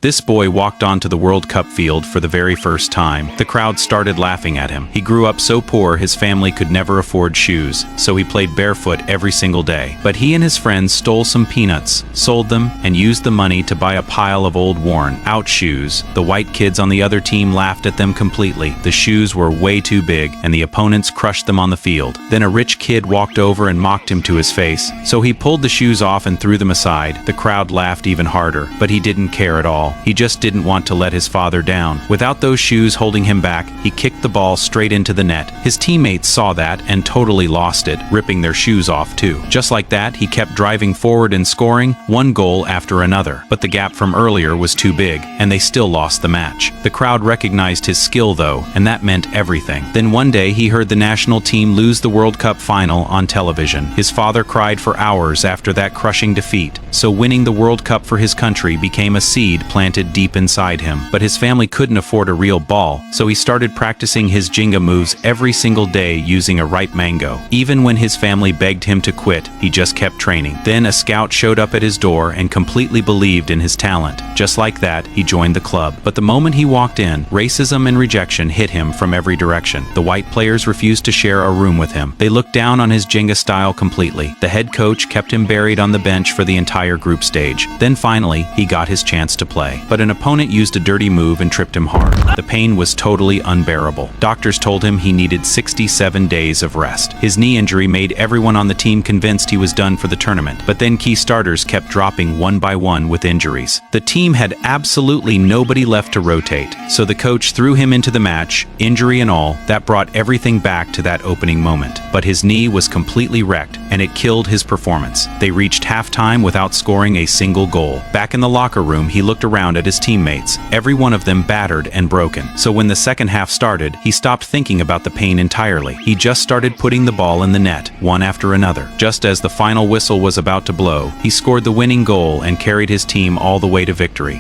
This boy walked onto the World Cup field for the very first time. The crowd started laughing at him. He grew up so poor his family could never afford shoes, so he played barefoot every single day. But he and his friends stole some peanuts, sold them, and used the money to buy a pile of old worn-out shoes. The white kids on the other team laughed at them completely. The shoes were way too big, and the opponents crushed them on the field. Then a rich kid walked over and mocked him to his face, so he pulled the shoes off and threw them aside. The crowd laughed even harder, but he didn't care at all. He just didn't want to let his father down. Without those shoes holding him back, he kicked the ball straight into the net. His teammates saw that and totally lost it, ripping their shoes off too. Just like that, he kept driving forward and scoring one goal after another. But the gap from earlier was too big, and they still lost the match. The crowd recognized his skill though, and that meant everything. Then one day he heard the national team lose the World Cup final on television. His father cried for hours after that crushing defeat. So winning the World Cup for his country became a seed planted deep inside him. But his family couldn't afford a real ball, so he started practicing his Jenga moves every single day using a ripe mango. Even when his family begged him to quit, he just kept training. Then a scout showed up at his door and completely believed in his talent. Just like that, he joined the club. But the moment he walked in, racism and rejection hit him from every direction. The white players refused to share a room with him. They looked down on his Jenga style completely. The head coach kept him buried on the bench for the entire group stage. Then finally, he got his chance to play. But an opponent used a dirty move and tripped him hard. The pain was totally unbearable. Doctors told him he needed 67 days of rest. His knee injury made everyone on the team convinced he was done for the tournament. But then key starters kept dropping one by one with injuries. The team had absolutely nobody left to rotate, so the coach threw him into the match, injury and all. That brought everything back to that opening moment. But his knee was completely wrecked, and it killed his performance. They reached halftime without scoring a single goal. Back in the locker room, he looked around at his teammates, every one of them battered and broken. So when the second half started, he stopped thinking about the pain entirely. He just started putting the ball in the net, one after another. Just as the final whistle was about to blow, he scored the winning goal and carried his team all the way to victory.